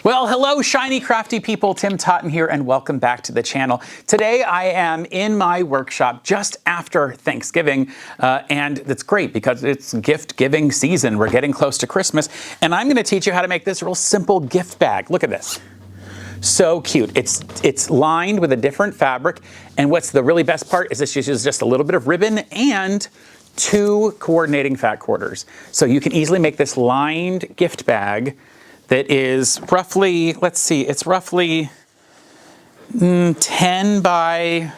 Well, hello, Shiny Crafty People. Tim Totten here, and welcome back to the channel. Today, I am in my workshop just after Thanksgiving, and it's great because it's gift-giving season. We're getting close to Christmas, and I'm going to teach you how to make this real simple gift bag. Look at this. So cute. It's lined with a different fabric, and what's the really best part is this uses just a little bit of ribbon and 2 coordinating fat quarters. So you can easily make this lined gift bag that is roughly, let's see, it's roughly 10 by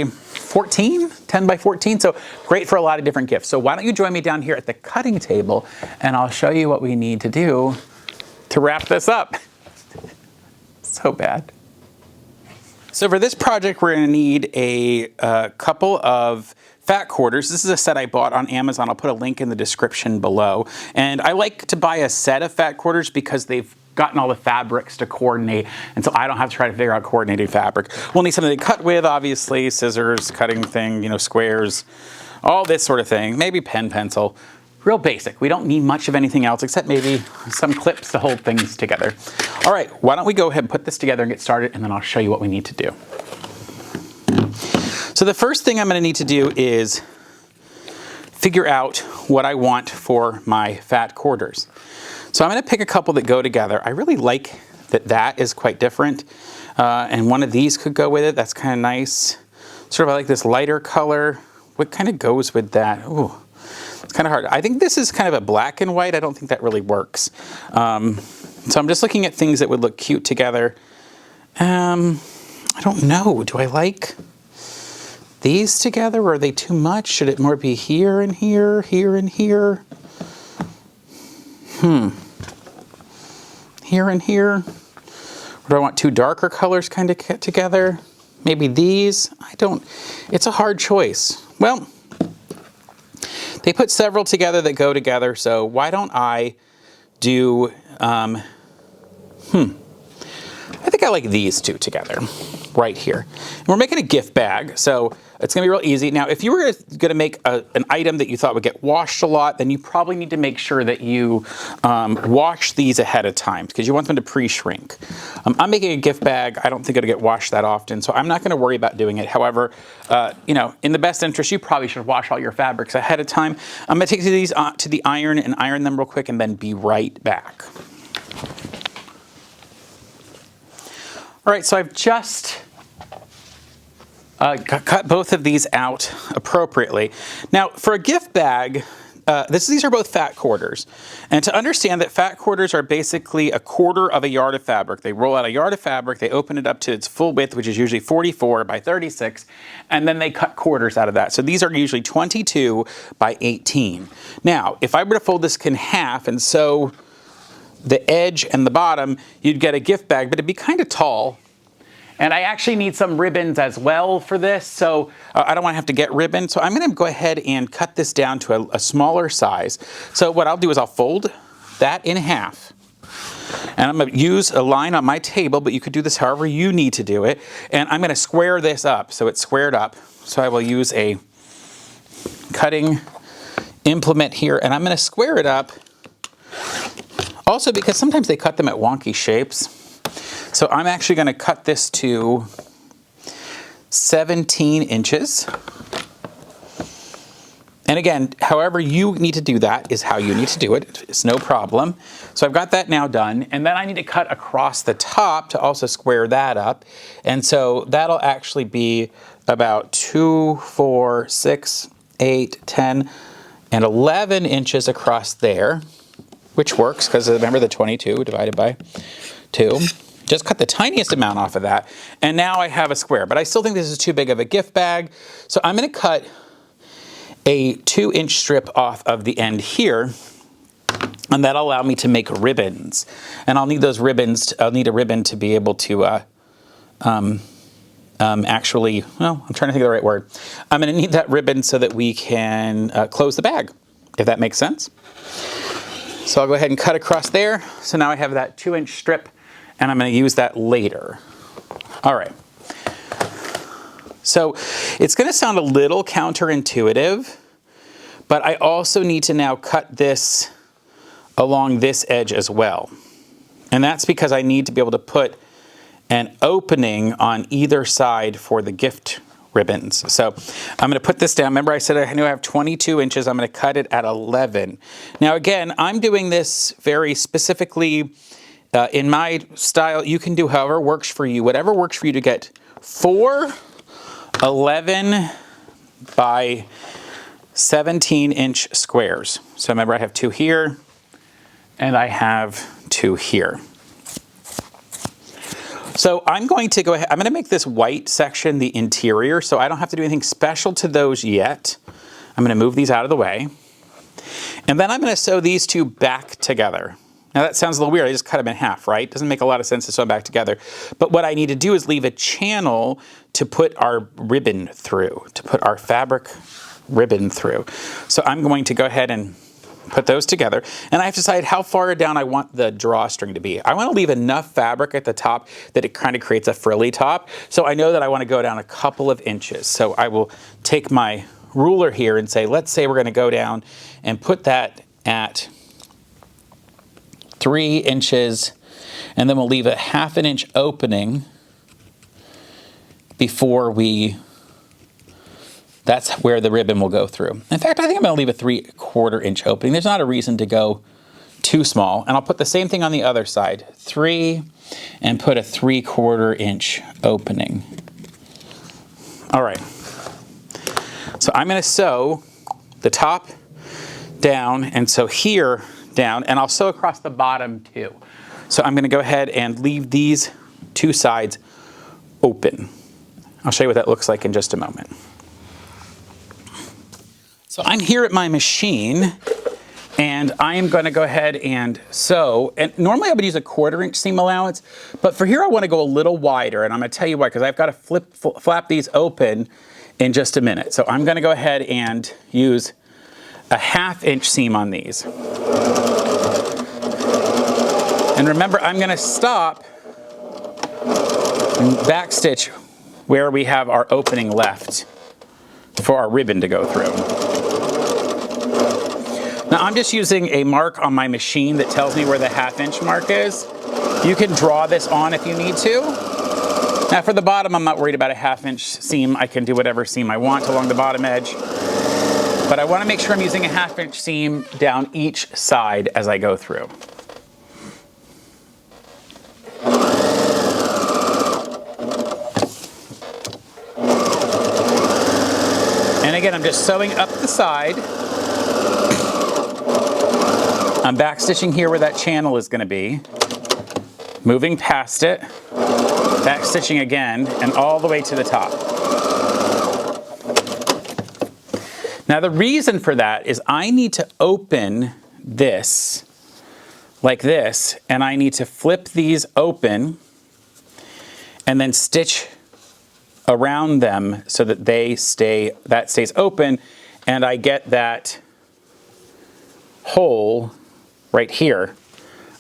14, so great for a lot of different gifts. So why don't you join me down here at the cutting table, and I'll show you what we need to do to wrap this up. So bad. So for this project, we're gonna need a couple of fat quarters. This is a set I bought on Amazon. I'll put a link in the description below. And I like to buy a set of fat quarters because they've gotten all the fabrics to coordinate, and so I don't have to try to figure out coordinated fabric. We'll need something to cut with, obviously, scissors, cutting thing, you know, squares, all this sort of thing. Maybe pen, pencil. Real basic. We don't need much of anything else except maybe some clips to hold things together. All right, why don't we go ahead and put this together and get started, and then I'll show you what we need to do. So the first thing I'm going to need to do is figure out what I want for my fat quarters. So I'm going to pick a couple that go together. I really like that is quite different, and one of these could go with it. That's kind of nice. Sort of I like this lighter color. What kind of goes with that? Ooh, it's kind of hard. I think this is kind of a black and white. I don't think that really works. So I'm just looking at things that would look cute together. I don't know. Do I like these together, or are they too much? Should it more be here and here, here and here? Here and here? Or do I want 2 darker colors kind of together? Maybe these? It's a hard choice. Well, they put several together that go together, so why don't I do, I think I like these 2 together right here. And we're making a gift bag, so it's gonna be real easy. Now, if you were gonna make an item that you thought would get washed a lot, then you probably need to make sure that you wash these ahead of time because you want them to pre-shrink. I'm making a gift bag. I don't think it'll get washed that often, so I'm not gonna worry about doing it. However, you know, in the best interest, you probably should wash all your fabrics ahead of time. I'm gonna take these to the iron and iron them real quick and then be right back. All right, so I've just cut both of these out appropriately. Now, for a gift bag, these are both fat quarters. And to understand that fat quarters are basically 1/4 of a yard of fabric. They roll out a yard of fabric, they open it up to its full width, which is usually 44 by 36, and then they cut quarters out of that. So these are usually 22 by 18. Now, if I were to fold this in half and sew the edge and the bottom, you'd get a gift bag, but it'd be kind of tall. And I actually need some ribbons as well for this, so I don't want to have to get ribbon. So I'm going to go ahead and cut this down to a smaller size. So what I'll do is I'll fold that in half. And I'm going to use a line on my table, but you could do this however you need to do it. And I'm going to square this up so it's squared up. So I will use a cutting implement here, and I'm going to square it up. Also, because sometimes they cut them at wonky shapes. So I'm actually going to cut this to 17 inches. And again, however you need to do that is how you need to do it. It's no problem. So I've got that now done. And then I need to cut across the top to also square that up. And so that'll actually be about 2, 4, 6, 8, 10, and 11 inches across there, which works because remember the 22 divided by 2. Just cut the tiniest amount off of that, and now I have a square. But I still think this is too big of a gift bag, so I'm going to cut a 2-inch strip off of the end here, and that'll allow me to make ribbons. And I'll need those ribbons. I'll need a ribbon to be able to actually, well, I'm trying to think of the right word. I'm going to need that ribbon so that we can close the bag, if that makes sense. So I'll go ahead and cut across there. So now I have that 2-inch strip, and I'm going to use that later. All right. So it's going to sound a little counterintuitive, but I also need to now cut this along this edge as well. And that's because I need to be able to put an opening on either side for the gift ribbons. So I'm going to put this down. Remember I said I knew I have 22 inches. I'm going to cut it at 11. Now again, I'm doing this very specifically in my style. You can do however works for you, whatever works for you to get 4 11 by 17-inch squares. So remember I have 2 here and I have 2 here. So I'm going to go ahead, I'm going to make this white section the interior, so I don't have to do anything special to those yet. I'm going to move these out of the way. And then I'm going to sew these 2 back together. Now that sounds a little weird, I just cut them in half, right? Doesn't make a lot of sense to sew them back together. But what I need to do is leave a channel to put our ribbon through, to put our fabric ribbon through. So I'm going to go ahead and put those together, and I have to decide how far down I want the drawstring to be. I want to leave enough fabric at the top that it kind of creates a frilly top. So I know that I want to go down a couple of inches. So I will take my ruler here and say, let's say we're going to go down and put that at 3 inches, and then we'll leave a 1/2 inch opening before that's where the ribbon will go through. In fact, I think I'm going to leave a 3/4 inch opening. There's not a reason to go too small. And I'll put the same thing on the other side. 3 and put a 3/4 inch opening. All right. So I'm going to sew the top down and sew here down, and I'll sew across the bottom too. So I'm going to go ahead and leave these 2 sides open. I'll show you what that looks like in just a moment. So I'm here at my machine, and I am going to go ahead and sew. And normally I would use a 1/4 inch seam allowance, but for here I want to go a little wider, and I'm going to tell you why, because I've got to flap these open in just a minute. So I'm going to go ahead and use a 1/2 inch seam on these. And remember, I'm going to stop and backstitch where we have our opening left for our ribbon to go through. Now I'm just using a mark on my machine that tells me where the 1/2 inch mark is. You can draw this on if you need to. Now for the bottom, I'm not worried about a 1/2 inch seam. I can do whatever seam I want along the bottom edge. But I want to make sure I'm using a 1/2 inch seam down each side as I go through. And again, I'm just sewing up the side. I'm backstitching here where that channel is going to be, moving past it, backstitching again, and all the way to the top. Now the reason for that is I need to open this like this, and I need to flip these open and then stitch around them so that that stays open, and I get that hole right here.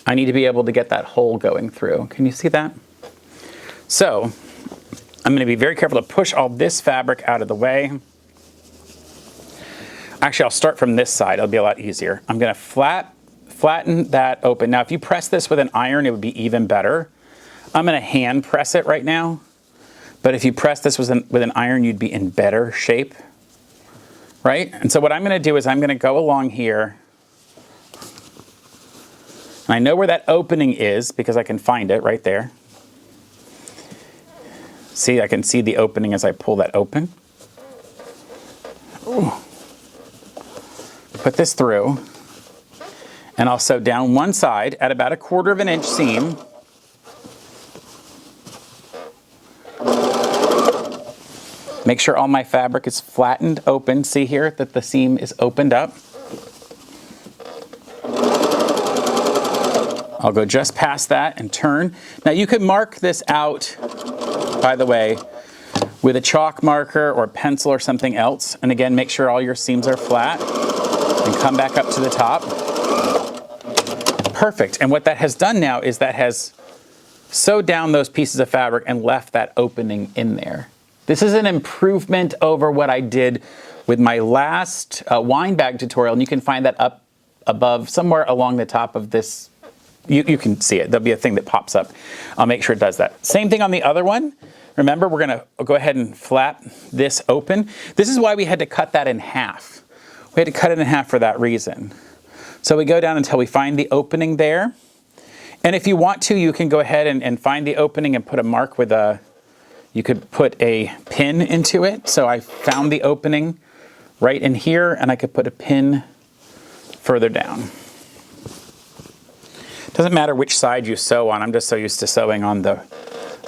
I need to be able to get that hole going through. Can you see that? So I'm going to be very careful to push all this fabric out of the way. Actually, I'll start from this side. It'll be a lot easier. I'm going to flatten that open. Now, if you press this with an iron, it would be even better. I'm going to hand press it right now. But if you press this with an iron, you'd be in better shape, right? And so what I'm going to do is I'm going to go along here. And I know where that opening is because I can find it right there. See, I can see the opening as I pull that open. Ooh. Put this through, and I'll sew down one side at about a 1/4 inch seam. Make sure all my fabric is flattened open. See here that the seam is opened up. I'll go just past that and turn. Now you could mark this out, by the way, with a chalk marker or a pencil or something else. And again, make sure all your seams are flat and come back up to the top. Perfect. And what that has done now is that has sewed down those pieces of fabric and left that opening in there. This is an improvement over what I did with my last wine bag tutorial, and you can find that up above somewhere along the top of this you can see it. There'll be a thing that pops up. I'll make sure it does that. Same thing on the other one. Remember, we're gonna go ahead and flap this open. This is why we had to cut that in half. We had to cut it in half for that reason. So we go down until we find the opening there. And if you want to, you can go ahead and find the opening and put a mark with you could put a pin into it. So I found the opening right in here, and I could put a pin further down. Doesn't matter which side you sew on. I'm just so used to sewing on the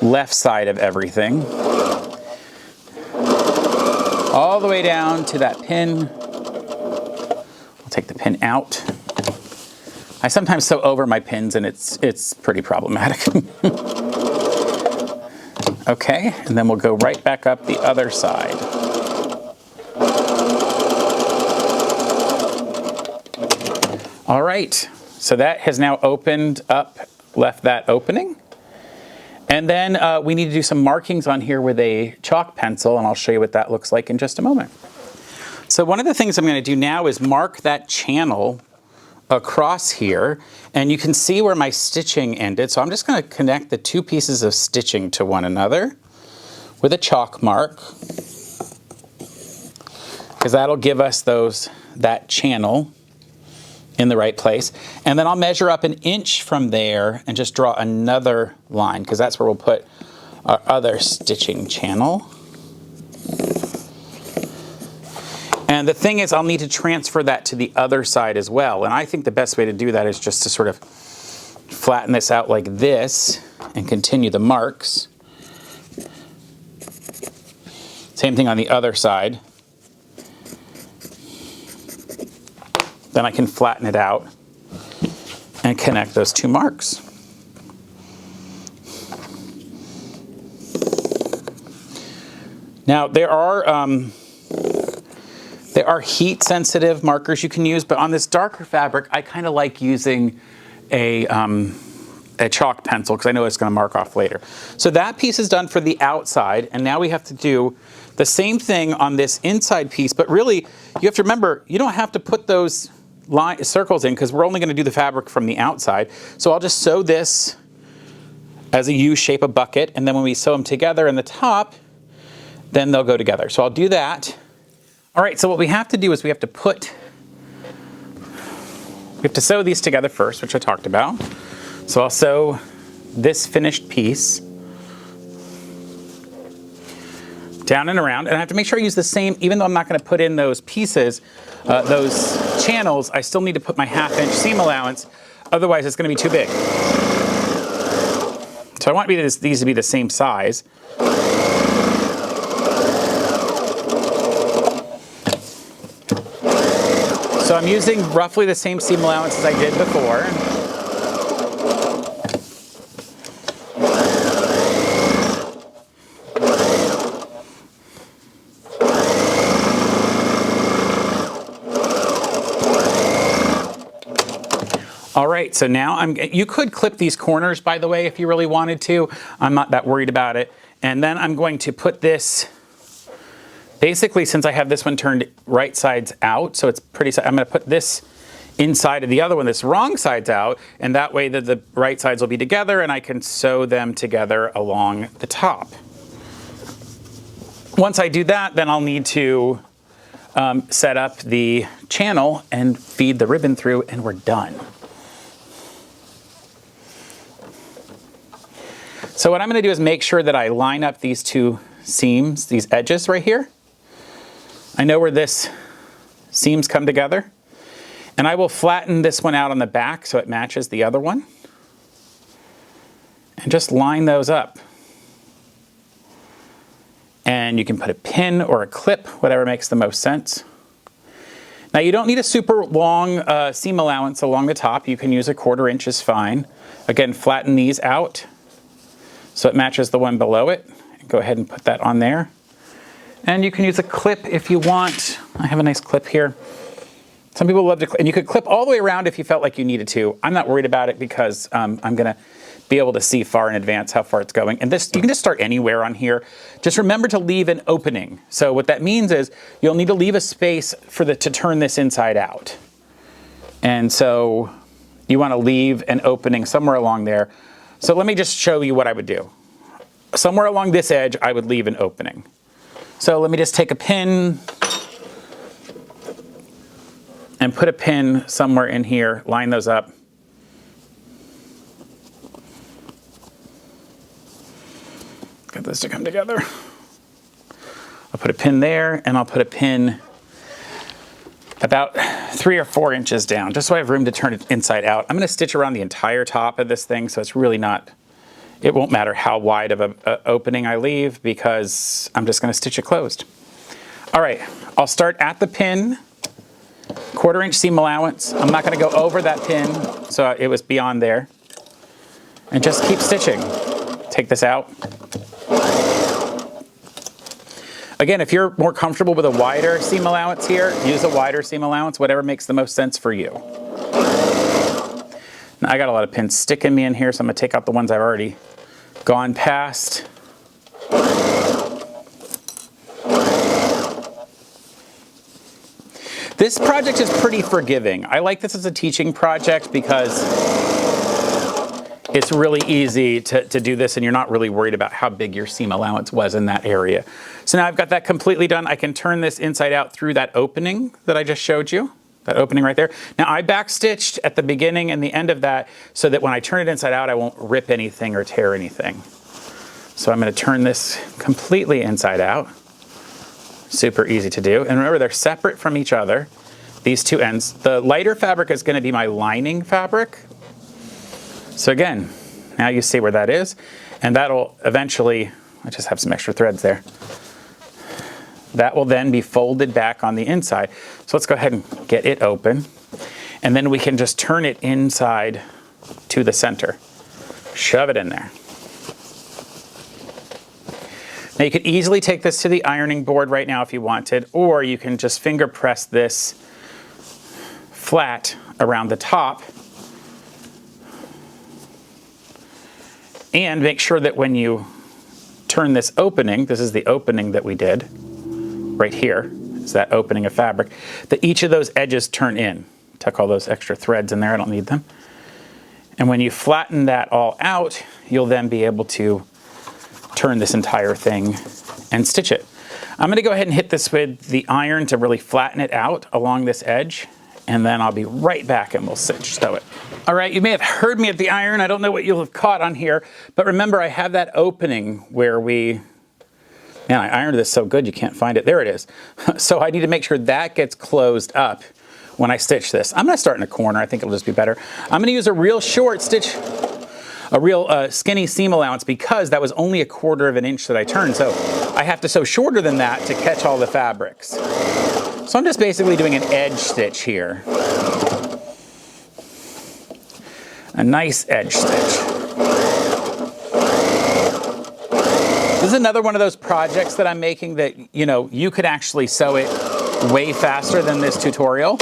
left side of everything. All the way down to that pin. I'll take the pin out. I sometimes sew over my pins, and it's pretty problematic. Okay, and then we'll go right back up the other side. All right, so that has now opened up, left that opening. And then we need to do some markings on here with a chalk pencil, and I'll show you what that looks like in just a moment. So one of the things I'm going to do now is mark that channel across here, and you can see where my stitching ended. So I'm just going to connect the two pieces of stitching to one another with a chalk mark, because that'll give us that channel in the right place. And then I'll measure up 1 inch from there and just draw another line, because that's where we'll put our other stitching channel. And the thing is, I'll need to transfer that to the other side as well. And I think the best way to do that is just to sort of flatten this out like this and continue the marks. Same thing on the other side. Then I can flatten it out and connect those two marks. Now there are heat sensitive markers you can use, but on this darker fabric, I kind of like using a chalk pencil, because I know it's going to mark off later. So that piece is done for the outside, and now we have to do the same thing on this inside piece, but really you have to remember, you don't have to put those circles in, because we're only going to do the fabric from the outside. So I'll just sew this as a U shape, a bucket, and then when we sew them together in the top, then they'll go together. So I'll do that. All right, so what we have to do is we have to sew these together first, which I talked about. So I'll sew this finished piece down and around, and I have to make sure I use the same, even though I'm not going to put in those pieces, those channels, I still need to put my 1/2 inch seam allowance, otherwise it's going to be too big. So I want these to be the same size. So I'm using roughly the same seam allowance as I did before. All right, so now you could clip these corners, by the way, if you really wanted to. I'm not that worried about it. And then I'm going to put this, basically, since I have this one turned right sides out, so it's pretty, I'm going to put this inside of the other one that's wrong sides out, and that way the right sides will be together and I can sew them together along the top. Once I do that, then I'll need to set up the channel and feed the ribbon through, and we're done. So what I'm going to do is make sure that I line up these two seams, these edges right here. I know where this seams come together. And I will flatten this one out on the back so it matches the other one. And just line those up. And you can put a pin or a clip, whatever makes the most sense. Now you don't need a super long seam allowance along the top. You can use 1/4 inch is fine. Again, flatten these out so it matches the one below it. Go ahead and put that on there. And you can use a clip if you want. I have a nice clip here. Some people love to clip, and you could clip all the way around if you felt like you needed to. I'm not worried about it because I'm gonna be able to see far in advance how far it's going. And this, you can just start anywhere on here. Just remember to leave an opening. So what that means is you'll need to leave a space for to turn this inside out. And so you want to leave an opening somewhere along there. So let me just show you what I would do. Somewhere along this edge, I would leave an opening. So let me just take a pin and put a pin somewhere in here, line those up. Get this to come together. I'll put a pin there, and I'll put a pin about 3 or 4 inches down, just so I have room to turn it inside out. I'm going to stitch around the entire top of this thing, so it's really not, it won't matter how wide of an opening I leave, because I'm just going to stitch it closed. All right, I'll start at the pin, 1/4 inch seam allowance. I'm not going to go over that pin, so it was beyond there. And just keep stitching. Take this out. Again, if you're more comfortable with a wider seam allowance here, use a wider seam allowance, whatever makes the most sense for you. Now, I got a lot of pins sticking me in here, so I'm going to take out the ones I've already gone past. This project is pretty forgiving. I like this as a teaching project because it's really easy to do this, and you're not really worried about how big your seam allowance was in that area. So now I've got that completely done. I can turn this inside out through that opening that I just showed you, that opening right there. Now I backstitched at the beginning and the end of that so that when I turn it inside out, I won't rip anything or tear anything. So I'm going to turn this completely inside out. Super easy to do. And remember, they're separate from each other, these two ends. The lighter fabric is going to be my lining fabric. So again, now you see where that is, and that'll eventually, I just have some extra threads there. That will then be folded back on the inside. So let's go ahead and get it open, and then we can just turn it inside to the center. Shove it in there. Now you could easily take this to the ironing board right now if you wanted, or you can just finger press this flat around the top. And make sure that when you turn this opening, this is the opening that we did right here, is that opening of fabric, that each of those edges turn in. Tuck all those extra threads in there, I don't need them. And when you flatten that all out, you'll then be able to turn this entire thing and stitch it. I'm gonna go ahead and hit this with the iron to really flatten it out along this edge, and then I'll be right back and we'll sew it. All right, you may have heard me at the iron. I don't know what you'll have caught on here, but remember I have that opening where man, I ironed this so good you can't find it. There it is. So I need to make sure that gets closed up when I stitch this. I'm gonna start in a corner. I think it'll just be better. I'm gonna use a real short stitch, a real skinny seam allowance, because that was only 1/4 inch that I turned. So I have to sew shorter than that to catch all the fabrics. So I'm just basically doing an edge stitch here. A nice edge stitch. This is another one of those projects that I'm making that, you could actually sew it way faster than this tutorial.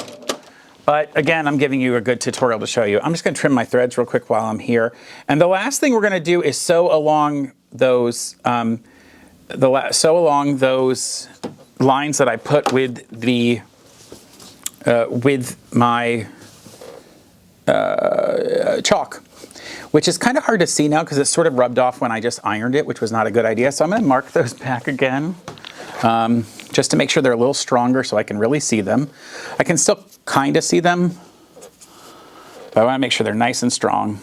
But again, I'm giving you a good tutorial to show you. I'm just gonna trim my threads real quick while I'm here. And the last thing we're gonna do is sew along those, lines that I put with the, with my chalk, which is kind of hard to see now because it's sort of rubbed off when I just ironed it, which was not a good idea. So I'm gonna mark those back again, just to make sure they're a little stronger so I can really see them. I can still kind of see them, but I wanna make sure they're nice and strong.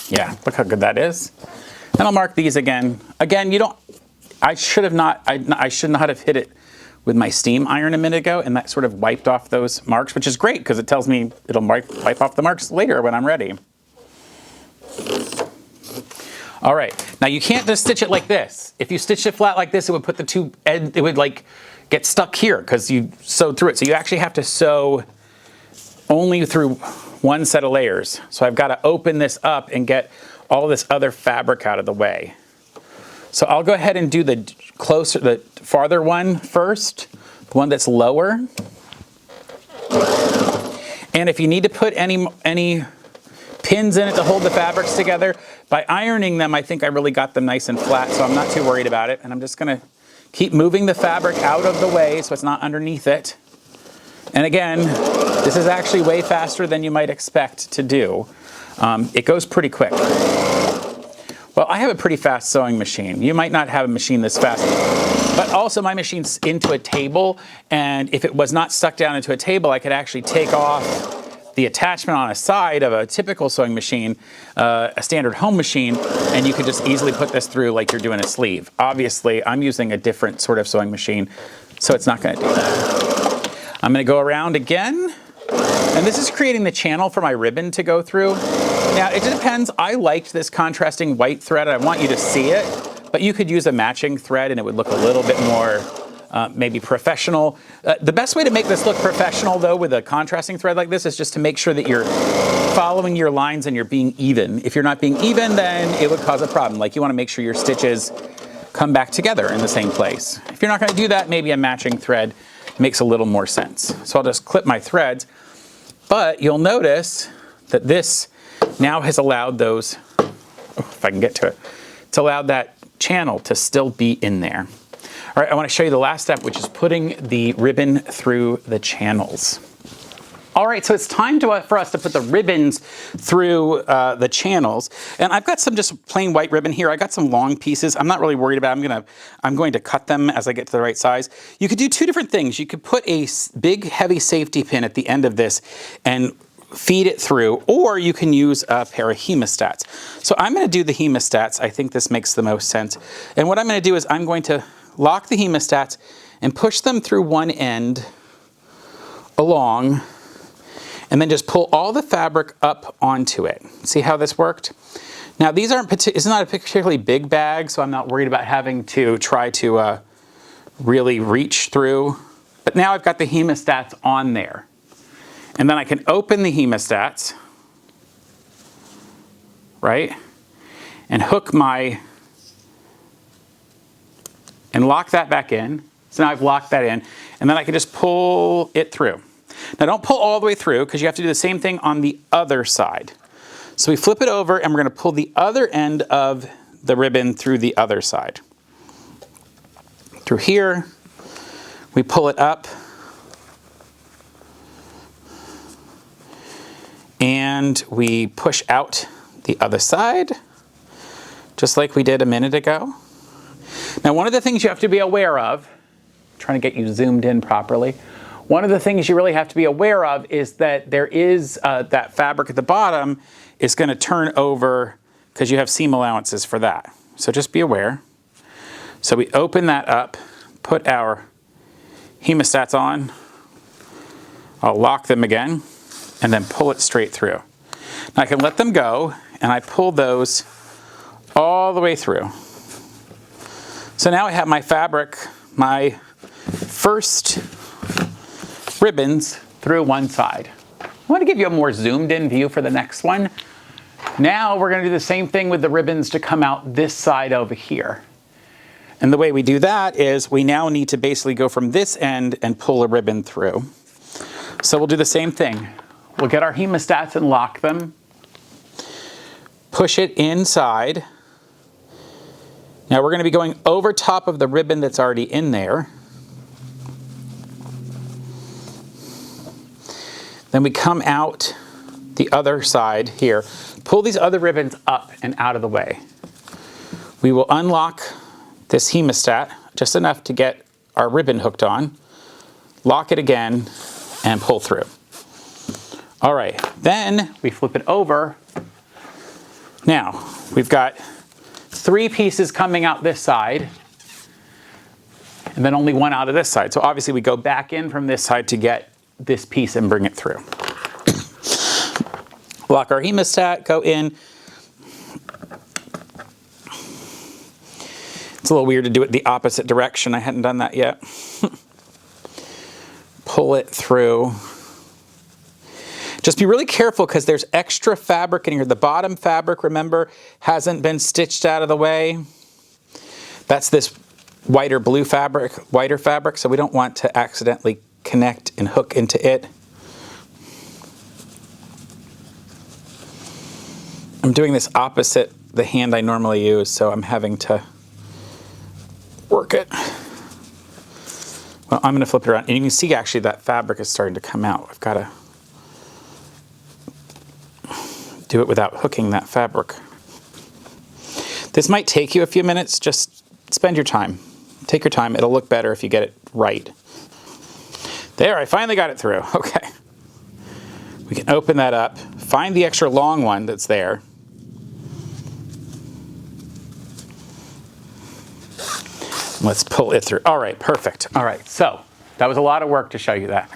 Yeah, look how good that is. And I'll mark these again. Again, I should not have hit it with my steam iron a minute ago, and that sort of wiped off those marks, which is great because it tells me it'll wipe off the marks later when I'm ready. All right, now you can't just stitch it like this. If you stitch it flat like this, it would put it would like get stuck here because you sewed through it. So you actually have to sew only through one set of layers. So I've got to open this up and get all this other fabric out of the way. So I'll go ahead and do the farther one first, the one that's lower. And if you need to put any pins in it to hold the fabrics together, by ironing them, I think I really got them nice and flat, so I'm not too worried about it. And I'm just gonna Keep moving the fabric out of the way so it's not underneath it. And again, this is actually way faster than you might expect to do. It goes pretty quick. Well, I have a pretty fast sewing machine. You might not have a machine this fast, but also my machine's into a table, and if it was not stuck down into a table, I could actually take off the attachment on a side of a typical sewing machine, a standard home machine, and you could just easily put this through like you're doing a sleeve. Obviously, I'm using a different sort of sewing machine, so it's not gonna do that. I'm gonna go around again, and this is creating the channel for my ribbon to go through. Now, it depends. I liked this contrasting white thread. I want you to see it, but you could use a matching thread and it would look a little bit more maybe professional. The best way to make this look professional, though, with a contrasting thread like this is just to make sure that you're following your lines and you're being even. If you're not being even, then it would cause a problem. Like, you want to make sure your stitches come back together in the same place. If you're not going to do that, maybe a matching thread makes a little more sense. So I'll just clip my threads, but you'll notice that this now has allowed those, if I can get to it, it's allowed that channel to still be in there. All right, I want to show you the last step, which is putting the ribbon through the channels. All right, so it's time for us to put the ribbons through the channels. And I've got some just plain white ribbon here. I got some long pieces. I'm not really worried about it. I'm going to cut them as I get to the right size. You could do two different things. You could put a big, heavy safety pin at the end of this and feed it through, or you can use a pair of hemostats. So I'm going to do the hemostats. I think this makes the most sense. And what I'm going to do is I'm going to lock the hemostats and push them through one end along, and then just pull all the fabric up onto it. See how this worked? Now, it's not a particularly big bag, so I'm not worried about having to try to really reach through. But now I've got the hemostats on there. And then I can open the hemostats, right? And and lock that back in. So now I've locked that in. And then I can just pull it through. Now, don't pull all the way through, because you have to do the same thing on the other side. So we flip it over, and we're going to pull the other end of the ribbon through the other side. Through here, we pull it up, and we push out the other side, just like we did a minute ago. Now, one of the things you have to be aware of, trying to get you zoomed in properly, one of the things you really have to be aware of is that there is that fabric at the bottom is going to turn over because you have seam allowances for that. So just be aware. So we open that up, put our hemostats on, I'll lock them again, and then pull it straight through. Now I can let them go, and I pull those all the way through. So now I have my fabric, my first ribbons through one side. I want to give you a more zoomed in view for the next one. Now we're going to do the same thing with the ribbons to come out this side over here. And the way we do that is we now need to basically go from this end and pull a ribbon through. So we'll do the same thing. We'll get our hemostats and lock them. Push it inside. Now we're going to be going over top of the ribbon that's already in there. Then we come out the other side here. Pull these other ribbons up and out of the way. We will unlock this hemostat just enough to get our ribbon hooked on. Lock it again and pull through. All right, then we flip it over. Now, we've got 3 pieces coming out this side, and then only one out of this side. So obviously we go back in from this side to get this piece and bring it through. Lock our hemostat, go in. It's a little weird to do it the opposite direction. I hadn't done that yet. Pull it through. Just be really careful because there's extra fabric in here. The bottom fabric, remember, hasn't been stitched out of the way. That's this whiter fabric, so we don't want to accidentally connect and hook into it. I'm doing this opposite the hand I normally use, so I'm having to work it. Well, I'm going to flip it around, and you can see actually that fabric is starting to come out. I've got to do it without hooking that fabric. This might take you a few minutes. Just spend your time. Take your time. It'll look better if you get it right. There, I finally got it through. Okay. We can open that up, find the extra long one that's there. Let's pull it through. All right, perfect. All right, so that was a lot of work to show you that.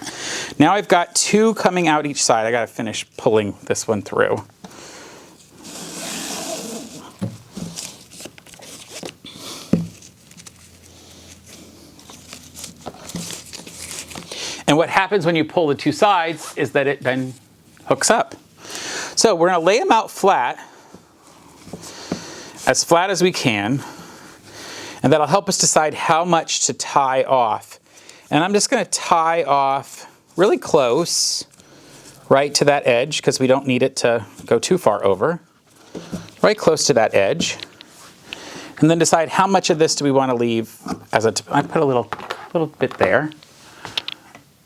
Now I've got two coming out each side. I got to finish pulling this one through. And what happens when you pull the two sides is that it then hooks up. So we're going to lay them out flat as we can, and that'll help us decide how much to tie off. And I'm just going to tie off really close, right to that edge, because we don't need it to go too far over. Right close to that edge. And then decide how much of this do we want to leave as a, I put a little bit there.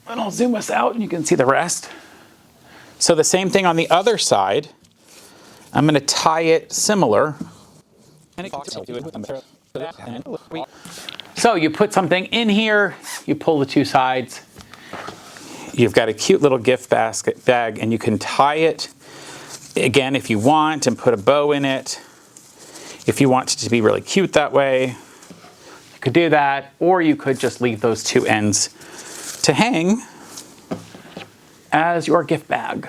And I'll zoom us out and you can see the rest. So the same thing on the other side. I'm going to tie it similar. So you put something in here, you pull the two sides. You've got a cute little gift bag, and you can tie it again if you want and put a bow in it. If you want it to be really cute that way, you could do that, or you could just leave those two ends to hang as your gift bag.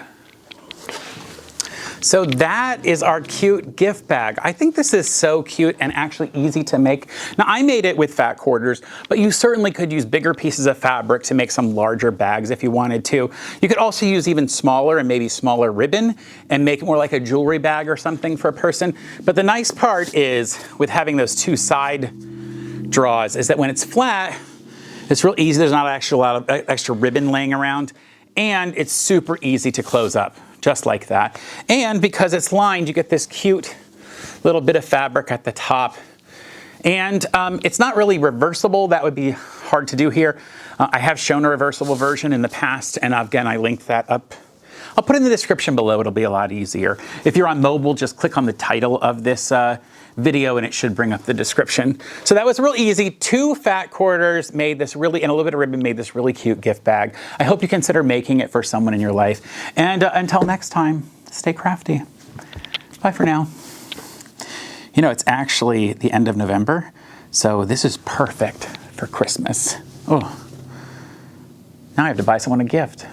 So that is our cute gift bag. I think this is so cute and actually easy to make. Now I made it with fat quarters, but you certainly could use bigger pieces of fabric to make some larger bags if you wanted to. You could also use even smaller and maybe smaller ribbon and make it more like a jewelry bag or something for a person. But the nice part is with having those two side draws is that when it's flat, it's real easy. There's not actually a lot of extra ribbon laying around, and it's super easy to close up, just like that. And because it's lined, you get this cute little bit of fabric at the top. And it's not really reversible. That would be hard to do here. I have shown a reversible version in the past, and again, I linked that up. I'll put it in the description below. It'll be a lot easier. If you're on mobile, just click on the title of this video and it should bring up the description. So that was real easy. 2 fat quarters made this really, and a little bit of ribbon made this really cute gift bag. I hope you consider making it for someone in your life. And until next time, stay crafty. Bye for now. You know, it's actually the end of November, so this is perfect for Christmas. Oh, now I have to buy someone a gift.